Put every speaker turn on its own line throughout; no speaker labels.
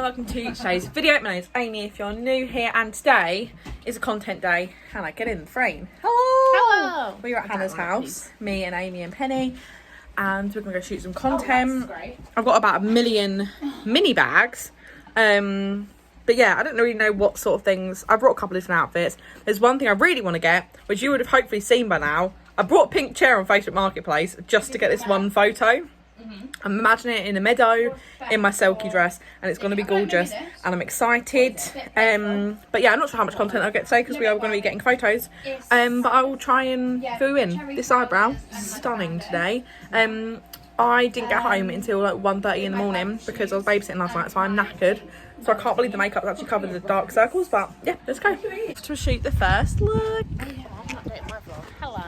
and welcome to today's video. My name is Amy if you're new here, and today is a content day. Hannah, get in the frame.
Hello!
We're at Hannah's house, me and Amy and Penny, and we're going to go shoot some content. I've got about 1 million mini bags. But yeah, I don't really know what sort of things. I brought a couple of different outfits. There's one thing I really want to get, which you would have hopefully seen by now. I brought a pink chair on Facebook Marketplace just to get this one photo. I'm imagining it in a meadow in my silky dress, and it's going to be gorgeous, and I'm excited. But yeah, I'm not sure how much content I'll get today because we are going to be getting photos. But I will try and fill in this eyebrow. Stunning today. I didn't get home until like 1:30 in the morning because I was babysitting last night, so I'm knackered. So I can't believe the makeup's actually covered the dark circles, but yeah, let's go. To shoot the first look.
Hello.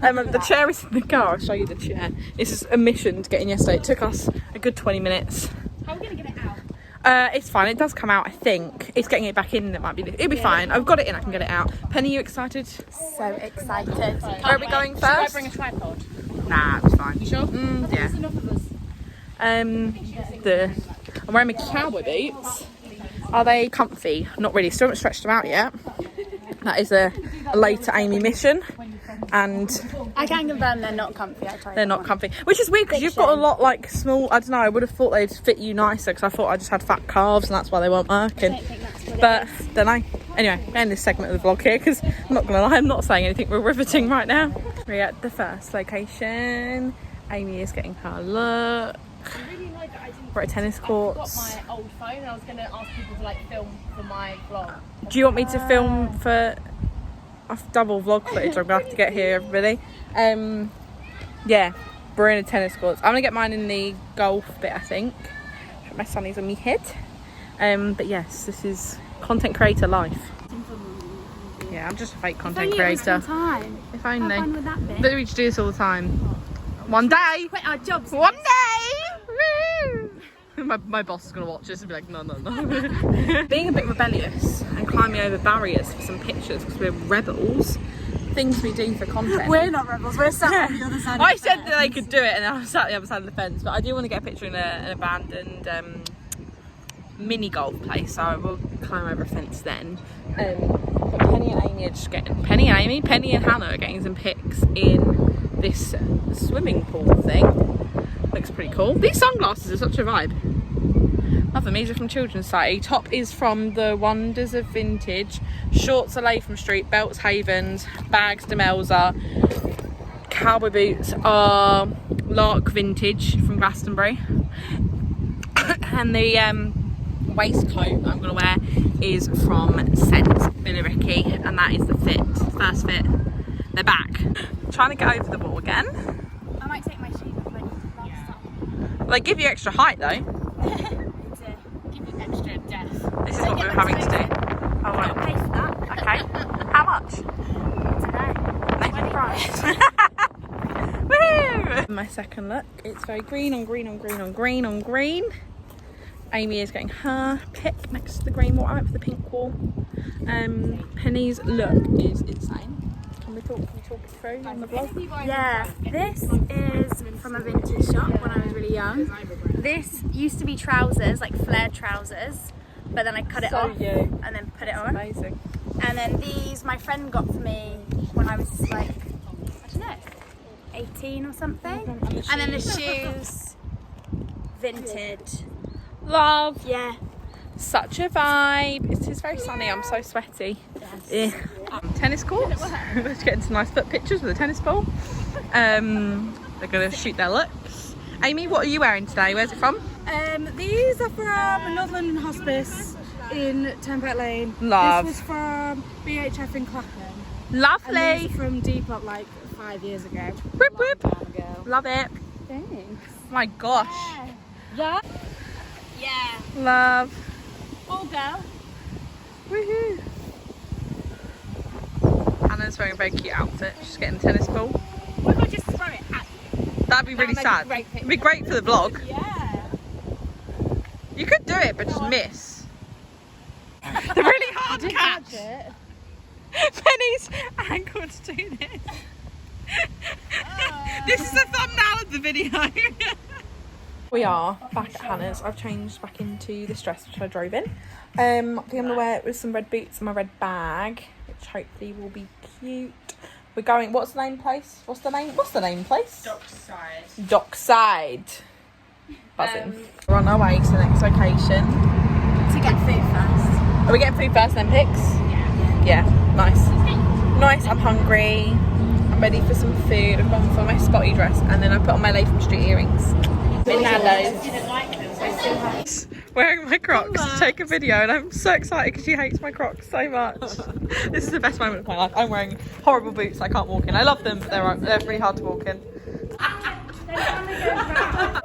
The chair is in the car. I'll show you the chair. This is a mission to get in yesterday. It took us a good 20 minutes.
How are we going to get it out?
It's fine. It does come out, I think. It's getting it back in. It might be. It'll be fine. I've got it in. I can get it out. Penny, you excited?
So excited.
Where are we going first?
Should I bring a tripod?
Nah, it's fine.
You sure?
Yeah.
There's enough of us.
I'm wearing my cowboy boots. Are they comfy? Not really. Still haven't stretched them out yet. That is a later Amy mission. And
I can confirm they're not comfy.
they're not comfy, which is weird because you've got a lot like small. I don't know. I would have thought they'd fit you nicer because I thought I just had fat calves and that's why they weren't working.
I don't think that's what
But
it is.
don't know. Anyway, we're in this segment of the vlog here because I'm not gonna lie, I'm not saying anything. We're riveting right now. We're at the first location. Amy is getting her look.
I really like that I didn't.
We're at tennis
I
courts.
got my old phone and I was going to ask people to like film for my vlog.
Do you want me to film for a double vlog footage? I'm gonna have to get here, everybody. Yeah, we're in a tennis courts. I'm gonna get mine in the golf bit, I think. Put my sunnies on me head. But yes, this is content creator life. Yeah, I'm just a fake content creator.
Time.
If
Have
only.
fun with that bit.
But we just do this all the time. One day.
Quit our jobs.
One day. Woo! My boss is gonna watch this and be like, no. Being a bit rebellious and climbing over barriers for some pictures because we're rebels. Things we do for content.
We're not rebels. We're sat on the other side.
I said that they could do it, and I was sat on the other side of the fence. But I do want to get a picture in an abandoned mini golf place, so I will climb over a fence then. But Penny and Amy are just getting Penny and Hannah are getting some pics in this swimming pool thing. Looks pretty cool. These sunglasses are such a vibe. Love them. These are from Children's Society. Top is from the Wonders of Vintage. Shorts are Latham Street. Belts Havens. Bags Demelza. Cowboy boots are Lark Vintage from Glastonbury. And the waistcoat that I'm going to wear is from Scent Billericay, and that is the first fit. They're back. Trying to get over the wall again.
I might take my shoes off like last time.
They give you extra height though.
Give you extra depth.
This is what we're having to do. Oh,
I'll
right.
pay for that.
Okay. How much?
Today.
Naked price. Woo! My second look. It's very green on green on green on green on green. Amy is getting her pic next to the green wall. I went for the pink wall. Penny's look is insane. Can we talk it through on the vlog?
Yeah, this is from a vintage shop when I was really young. This used to be trousers, like flared trousers, but then I cut it off and then put it on.
Amazing.
And then these my friend got for me when I was like, I don't know, 18 or something. And then the shoes, vintage.
Love.
Yeah.
Such a vibe. It's very sunny. I'm so sweaty.
Yes.
Tennis courts. Let's get into nice foot pictures with a tennis ball. They're going to shoot their looks. Amy, what are you wearing today? Where's it from?
These are from North London Hospice in Turnpike Lane.
Love.
This was from BHF in Clapham.
Lovely.
And these are from Depop like 5 years ago.
Whip whip.
Long time ago.
Love it.
Thanks.
My gosh.
Yeah.
Yeah.
Love.
All go.
Woohoo. Hannah's wearing a very cute outfit. She's getting a tennis ball.
What if I just throw it at you?
That'd be really
That'd make a
sad.
great picture.
It'd be great for the vlog.
Yeah.
You could do it, but just miss. The really hard catch.
it.
Penny's ankle to do this. This is the thumbnail of the video. We are back at Hannah's. I've changed back into this dress which I drove in. I think I'm gonna wear it with some red boots and my red bag, which hopefully will be cute. We're going, what's the name place? What's the name place? Dockside. Buzzing. We're on our way to the next location.
To get food first.
Are we getting food first then pics? Yeah, nice. Nice, I'm hungry. I'm ready for some food. I've gone for my spotty dress and then I put on my Latham Street earrings. Wearing my Crocs to take a video and I'm so excited because she hates my Crocs so much. This is the best moment of my life. I'm wearing horrible boots I can't walk in. I love them but they're really hard to walk in.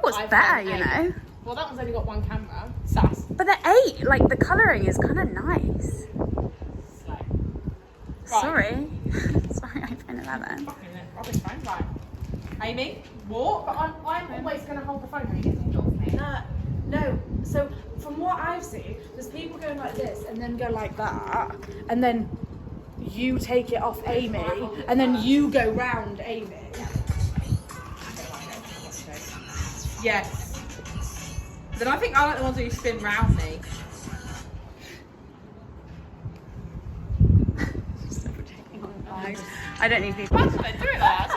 What's better, you know?
Well, that one's only got one camera.
Sass.
But the 8, like the colouring is kind of nice.
Right.
Sorry. Sorry, iPhone 11.
Rubbish phone, right. Amy, walk.
But I'm always going to hold the phone when you get things off me.
No, so from what I've seen, there's people going like this and then go like that, and then you take it off Amy, and then you go round Amy.
Yes. Then I think I like the ones where you spin round me.
I don't need people.
Do it there.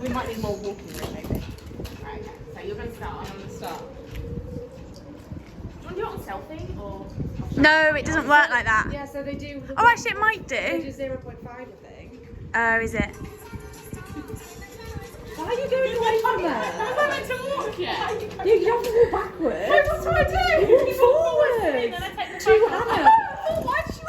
We might need more walking room, maybe. Right, okay. So you're going to start.
I'm going to start.
Do you want to do it on selfie or?
No, it doesn't work like that.
Yeah, so they do.
Oh, actually, it might
They
do.
do 0.5, I think.
Oh, is it?
Why are you going away from
I'm
there?
not meant to walk yet.
You have to walk backwards.
Wait, what do I do?
Walk
Then
forward.
I take the
To
phone.
Hannah.
Oh, why did you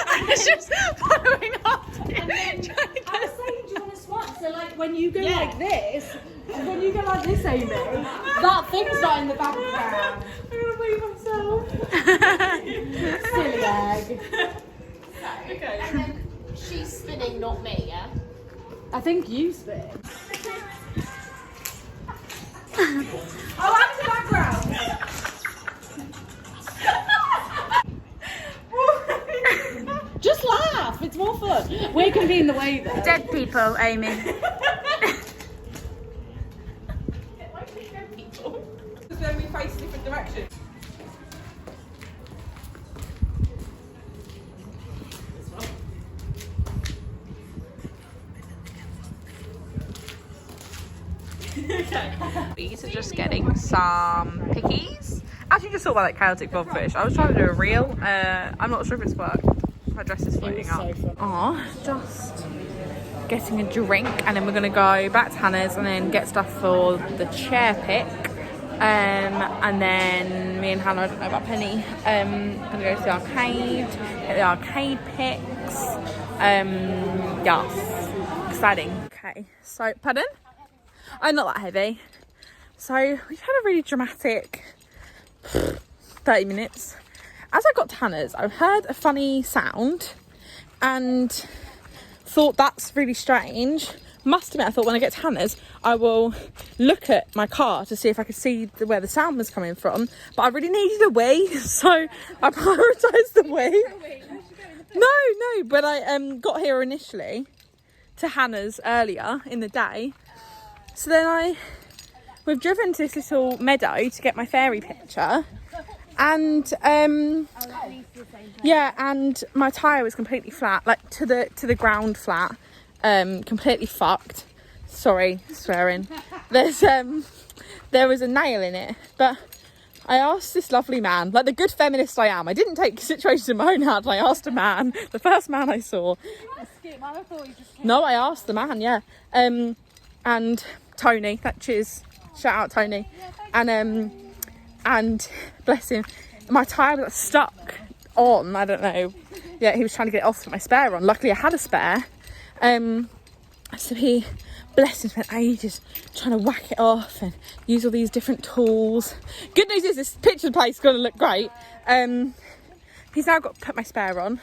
I was just following after you.
I was saying, do you want to swap? So like when you go like this, and when you go like this, Amy, that thing's not in the background.
I'm going to wave myself.
Silly egg.
Okay.
And then she's spinning, not me, yeah?
I think you spin. Oh, I'm in the background. Just laugh. It's more fun. We're gonna be in the way though.
Dead people, Amy.
Because then we face a different direction. These are just getting some pickies. Actually, just saw about that chaotic blobfish. I was trying to do a reel. I'm not sure if it's worked. My dress is floating up. Just getting a drink, and then we're gonna go back to Hannah's and then get stuff for the chair pick. And then me and Hannah, I don't know about Penny, gonna go to the arcade, get the arcade picks. Yes, exciting. Okay, so pardon. Oh, not that heavy. So we've had a really dramatic 30 minutes. As I got to Hannah's, I heard a funny sound and thought that's really strange. Must admit, I thought when I get to Hannah's, I will look at my car to see if I could see where the sound was coming from. But I really needed a wee, so I prioritised the wee. No, but I got here initially to Hannah's earlier in the day. So then we've driven to this little meadow to get my fairy picture, and yeah, and my tyre was completely flat, like to the ground flat, completely fucked. Sorry, swearing. There was a nail in it, but I asked this lovely man, like the good feminist I am. I didn't take situations in my own hand. I asked a man, the first man I saw. No, I asked the man, yeah, and Tony, that is, shout out Tony, and bless him, my tyre was stuck on, I don't know, yeah, he was trying to get it off to put my spare on. Luckily I had a spare, so he, bless him, spent ages trying to whack it off and use all these different tools. Good news is this picture place is going to look great. He's now got to put my spare on.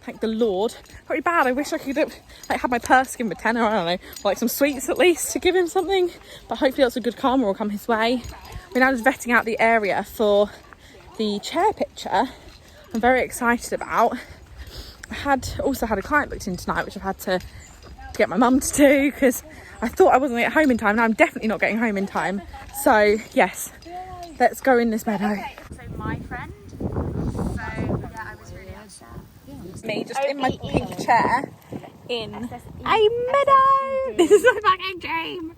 Thank the Lord. Pretty bad. I wish I could have have my purse given with tenner, I don't know, or like some sweets at least to give him something. But hopefully lots of good karma will come his way. We're now just vetting out the area for the chair picture. I'm very excited about. I also had a client booked in tonight, which I've had to to get my mum to do because I thought I wasn't going to get home in time. Now I'm definitely not getting home in time. So yes, let's go in this meadow.
So my friend. So yeah, I was really upset.
Me just in my pink chair in a meadow. This is my fucking dream.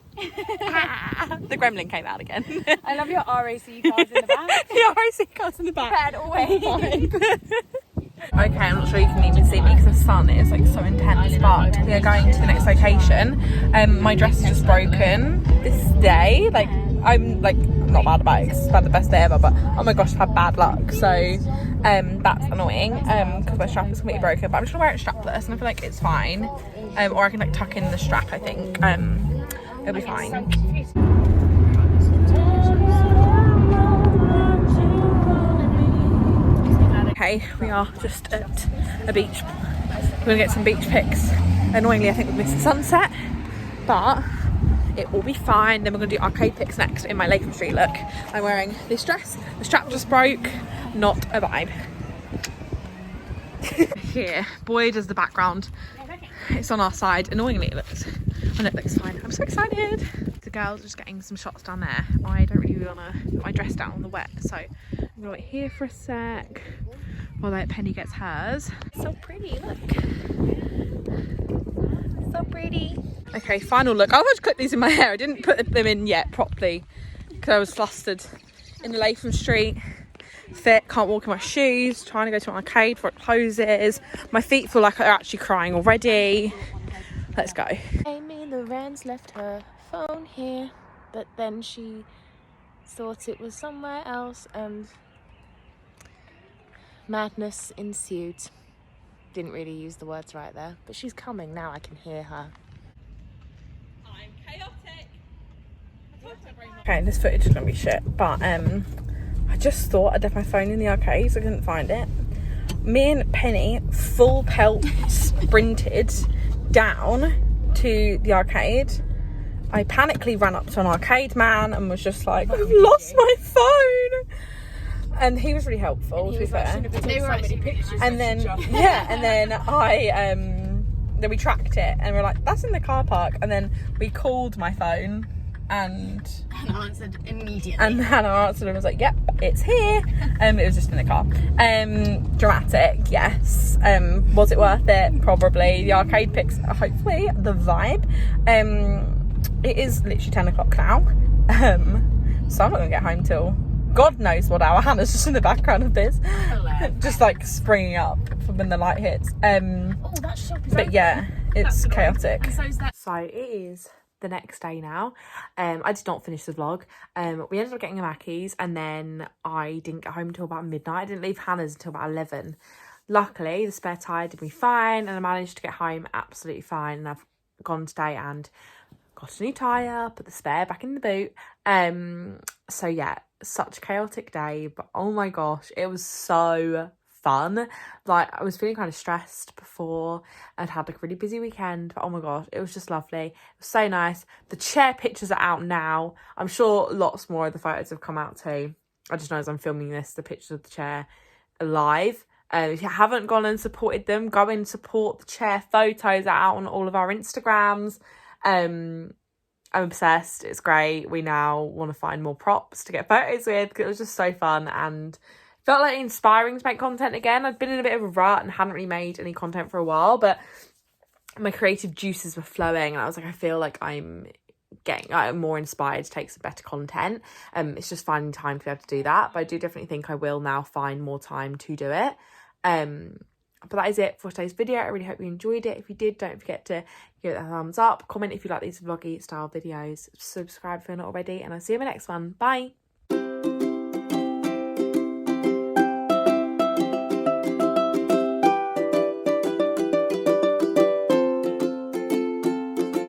The gremlin came out again.
I love your RAC cars in the back.
The RAC cars in the back.
Red always.
Okay, I'm not sure you can even see me because the sun is like so intense, but we are going to the next location. My dress is just broken this day. Like, I'm like not bad about it 'cause it's had the best day ever, but oh my gosh, I've had bad luck. So that's annoying because my strap is completely broken, but I'm just gonna wear it strapless and I feel like it's fine. Or I can like tuck in the strap, I think. It'll be fine. Okay, we are just at a beach. We're gonna get some beach pics. Annoyingly, I think we've missed the sunset, but it will be fine. Then we're gonna do arcade pics next in my Latham Street look. I'm wearing this dress. The strap just broke. Not a vibe. Here, boy, does the background. It's on our side. Annoyingly, it looks, and it looks fine. I'm so excited. The girls are just getting some shots down there. I don't really want to put my dress down on the wet, so I'm gonna wait here for a sec while Penny gets hers. So pretty, look. So pretty. Okay, final look. I'll just clip these in my hair. I didn't put them in yet properly because I was flustered in the Latham Street fit. Can't walk in my shoes. Trying to go to an arcade before it closes. My feet feel like they're actually crying already. Let's go.
Amy Lorenz left her phone here, but then she thought it was somewhere else and madness ensued. Didn't really use the words right there, but she's coming now. I can hear her.
I'm chaotic. Okay, this footage is gonna be shit, but I just thought I'd left my phone in the arcade, so I couldn't find it. Me and Penny full pelt sprinted down to the arcade. I panically ran up to an arcade man and was just like, I've lost my phone. And he was really helpful, to be fair.
They were actually pictures.
And then, yeah, and then then we tracked it and we're like, that's in the car park. And then we called my phone and
Hannah answered immediately.
And Hannah answered and was like, yep, it's here. It was just in the car. Dramatic, yes. Was it worth it? Probably. The arcade pics, hopefully, the vibe. It is literally 10 o'clock now. So I'm not gonna get home till God knows what hour. Hannah's just in the background of this. Just like springing up from when the light hits.
That shop is
But yeah, it's chaotic.
And so is that.
So it is the next day now. I did not finish the vlog. We ended up getting a Mackey's and then I didn't get home until about midnight. I didn't leave Hannah's until about 11. Luckily, the spare tyre did me fine and I managed to get home absolutely fine. And I've gone today and got a new tyre, put the spare back in the boot. So yeah, such a chaotic day, but oh my gosh, it was so fun. Like, I was feeling kind of stressed before. I'd had like a really busy weekend, but oh my gosh, it was just lovely. It was so nice. The chair pictures are out now. I'm sure lots more of the photos have come out too. I just know as I'm filming this, the pictures of the chair are live. If you haven't gone and supported them, go and support the chair. Photos are out on all of our Instagrams. I'm obsessed. It's great. We now want to find more props to get photos with because it was just so fun and felt like inspiring to make content again. I'd been in a bit of a rut and hadn't really made any content for a while, but my creative juices were flowing and I was like, I feel like I'm getting more inspired to take some better content. It's just finding time to be able to do that, but I do definitely think I will now find more time to do it. But that is it for today's video. I really hope you enjoyed it. If you did, don't forget to give it a thumbs up, comment if you like these vloggy style videos, subscribe if you're not already, and I'll see you in my next one. Bye.